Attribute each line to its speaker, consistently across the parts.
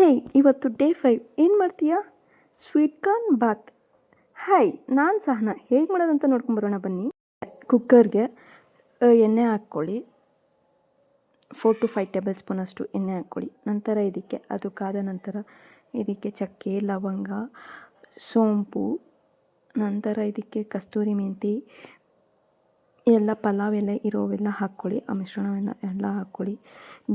Speaker 1: ಹೇ, ಇವತ್ತು ಡೇ 5 ಏನು ಮಾಡ್ತೀಯಾ? Sweet corn Baat. ಹಾಯ್, ನಾನು ಸಹನಾ. ಹೇಗೆ ಮಾಡೋದಂತ ನೋಡ್ಕೊಂಬರೋಣ ಬನ್ನಿ. ಕುಕ್ಕರ್ಗೆ ಎಣ್ಣೆ ಹಾಕ್ಕೊಳ್ಳಿ. 4 to 5 ಟೇಬಲ್ ಸ್ಪೂನಷ್ಟು ಎಣ್ಣೆ ಹಾಕ್ಕೊಳ್ಳಿ. ನಂತರ ಇದಕ್ಕೆ ಅದು ಕಾದ ನಂತರ ಇದಕ್ಕೆ ಚಕ್ಕೆ, ಲವಂಗ, ಸೋಂಪು, ನಂತರ ಇದಕ್ಕೆ ಕಸ್ತೂರಿ ಮೆಂತಿ ಎಲ್ಲ ಪಲಾವ್ ಎಲೆ ಇರೋವೆಲ್ಲ ಹಾಕ್ಕೊಳ್ಳಿ. ಆ ಮಿಶ್ರಣವನ್ನು ಎಲ್ಲ ಹಾಕ್ಕೊಳ್ಳಿ.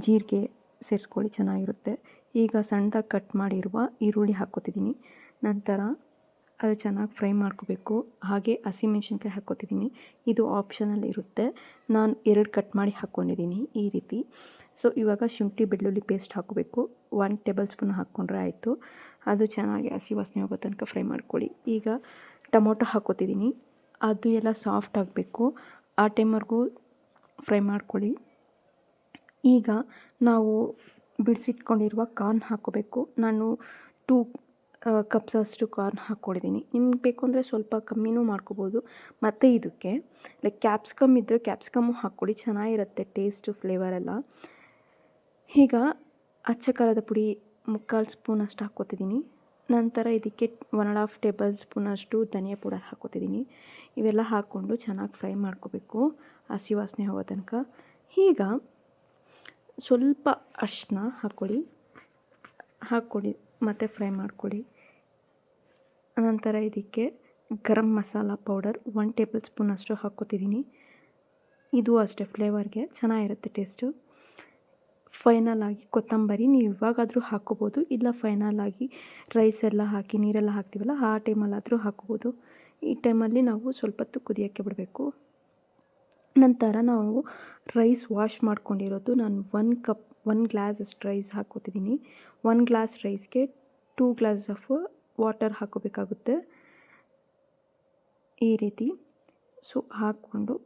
Speaker 1: ಜೀರಿಗೆ ಸೇರಿಸ್ಕೊಳ್ಳಿ, ಚೆನ್ನಾಗಿರುತ್ತೆ. ಈಗ ಸಣ್ಣದಾಗಿ ಕಟ್ ಮಾಡಿರುವ ಈರುಳ್ಳಿ ಹಾಕ್ಕೊತಿದ್ದೀನಿ. ನಂತರ ಅದು ಚೆನ್ನಾಗಿ ಫ್ರೈ ಮಾಡ್ಕೋಬೇಕು. ಹಾಗೆ ಹಸಿಮೆಣ್ಸಿನ್ಕಾಯಿ ಹಾಕ್ಕೊತಿದ್ದೀನಿ. ಇದು ಆಪ್ಷನಲ್ ಇರುತ್ತೆ. ನಾನು 2 ಕಟ್ ಮಾಡಿ ಹಾಕ್ಕೊಂಡಿದ್ದೀನಿ ಈ ರೀತಿ. ಸೊ ಇವಾಗ ಶುಂಠಿ ಬೆಳ್ಳುಳ್ಳಿ ಪೇಸ್ಟ್ ಹಾಕೋಬೇಕು. 1 ಟೇಬಲ್ ಸ್ಪೂನ್ ಹಾಕ್ಕೊಂಡ್ರೆ ಆಯಿತು. ಅದು ಚೆನ್ನಾಗಿ ಹಸಿ ವಾಸನೆ ಹೋಗೋ ತನಕ ಫ್ರೈ ಮಾಡ್ಕೊಳ್ಳಿ. ಈಗ ಟೊಮೊಟೊ ಹಾಕ್ಕೊತಿದ್ದೀನಿ. ಅದು ಎಲ್ಲ ಸಾಫ್ಟ್ ಆಗಬೇಕು. ಆ ಟೈಮ್ವರೆಗೂ ಫ್ರೈ ಮಾಡ್ಕೊಳ್ಳಿ. ಈಗ ನಾವು ಬಿಡಿಸಿಟ್ಕೊಂಡಿರುವ ಕಾರ್ನ್ ಹಾಕ್ಕೋಬೇಕು. ನಾನು 2 ಕಪ್ಸಷ್ಟು ಕಾರ್ನ್ ಹಾಕ್ಕೊಂಡಿದ್ದೀನಿ. ನಿಮ್ಗೆ ಬೇಕು ಅಂದರೆ ಸ್ವಲ್ಪ ಕಮ್ಮಿನೂ ಮಾಡ್ಕೋಬೋದು. ಮತ್ತು ಇದಕ್ಕೆ ಲೈಕ್ ಕ್ಯಾಪ್ಸಿಕಮ್ ಇದ್ದರೆ ಕ್ಯಾಪ್ಸಿಕಮ್ಮು ಹಾಕ್ಕೊಳ್ಳಿ, ಚೆನ್ನಾಗಿರುತ್ತೆ ಟೇಸ್ಟು, ಫ್ಲೇವರ್ ಎಲ್ಲ. ಈಗ ಅಚ್ಚ ಖಾರದ ಪುಡಿ 3/4 ಸ್ಪೂನಷ್ಟು ಹಾಕ್ಕೊತಿದ್ದೀನಿ. ನಂತರ ಇದಕ್ಕೆ 1.5 ಟೇಬಲ್ ಸ್ಪೂನಷ್ಟು ಧನಿಯಾ ಪೌಡರ್ ಹಾಕ್ಕೊತಿದ್ದೀನಿ. ಇವೆಲ್ಲ ಹಾಕ್ಕೊಂಡು ಚೆನ್ನಾಗಿ ಫ್ರೈ ಮಾಡ್ಕೋಬೇಕು ಹಸಿ ವಾಸನೆ ಹೋಗೋ ತನಕ. ಈಗ ಸ್ವಲ್ಪ ಅರಿಶಿನ ಹಾಕ್ಕೊಳ್ಳಿ ಮತ್ತು ಫ್ರೈ ಮಾಡ್ಕೊಳ್ಳಿ. ನಂತರ ಇದಕ್ಕೆ ಗರಂ ಮಸಾಲ ಪೌಡರ್ 1 ಟೇಬಲ್ ಸ್ಪೂನಷ್ಟು ಹಾಕ್ಕೊತಿದ್ದೀನಿ. ಇದು ಅಷ್ಟೇ ಫ್ಲೇವರ್ಗೆ ಚೆನ್ನಾಗಿರುತ್ತೆ ಟೇಸ್ಟು. ಫೈನಲ್ ಆಗಿ ಕೊತ್ತಂಬರಿ ನೀವು ಇವಾಗಾದರೂ ಹಾಕ್ಕೋಬೋದು, ಇಲ್ಲ ಫೈನಲ್ ಆಗಿ ರೈಸ್ ಎಲ್ಲ ಹಾಕಿ ನೀರೆಲ್ಲ ಹಾಕ್ತೀವಲ್ಲ ಆ ಟೈಮಲ್ಲಾದರೂ ಹಾಕ್ಕೋಬೋದು. ಈ ಟೈಮಲ್ಲಿ ನಾವು ಸ್ವಲ್ಪ ಹೊತ್ತು ಕುದಿಯೋಕ್ಕೆ ಬಿಡಬೇಕು. ನಂತರ ನಾವು ರೈಸ್ ವಾಶ್ ಮಾಡ್ಕೊಂಡಿರೋದು ನಾನು 1 ಗ್ಲಾಸ್ ಅಷ್ಟು ರೈಸ್ ಹಾಕ್ಕೊತಿದ್ದೀನಿ. 1 ಗ್ಲಾಸ್ ರೈಸ್ಗೆ 2 ಗ್ಲಾಸ್ ಆಫ್ ವಾಟರ್ ಹಾಕ್ಕೋಬೇಕಾಗುತ್ತೆ ಈ ರೀತಿ. ಸೊ ಹಾಕ್ಕೊಂಡು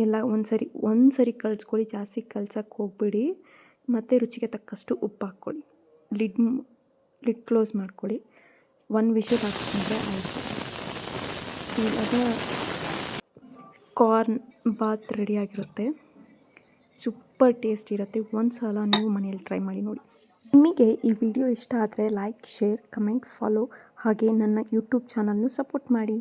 Speaker 1: ಎಲ್ಲ ಒಂದು ಸರಿ ಕಲಿಸ್ಕೊಳ್ಳಿ, ಜಾಸ್ತಿ ಕಲ್ಸಕ್ಕೆ ಹೋಗ್ಬಿಡಿ. ಮತ್ತು ರುಚಿಗೆ ತಕ್ಕಷ್ಟು ಉಪ್ಪು ಹಾಕ್ಕೊಳ್ಳಿ. ಲಿಡ್ ಕ್ಲೋಸ್ ಮಾಡ್ಕೊಳ್ಳಿ. 1 ವಿಷಲ್ ಹಾಕ್ಕೊಂಡ್ರೆ ಆಯಿತು. ಇವಾಗ ಕಾರ್ನ್ ಬಾತ್ ರೆಡಿಯಾಗಿರುತ್ತೆ. ಸೂಪರ್ ಟೇಸ್ಟ್ ಇರುತ್ತೆ. ಒಂದು ಸಲ ನೀವು ಮನೆಯಲ್ಲಿ ಟ್ರೈ ಮಾಡಿ ನೋಡಿ. ನಿಮಗೆ ಈ ವಿಡಿಯೋ ಇಷ್ಟ ಆದರೆ ಲೈಕ್, ಶೇರ್, ಕಮೆಂಟ್, ಫಾಲೋ ಹಾಗೆ ನನ್ನ ಯೂಟ್ಯೂಬ್ ಚಾನಲ್ನು ಸಪೋರ್ಟ್ ಮಾಡಿ.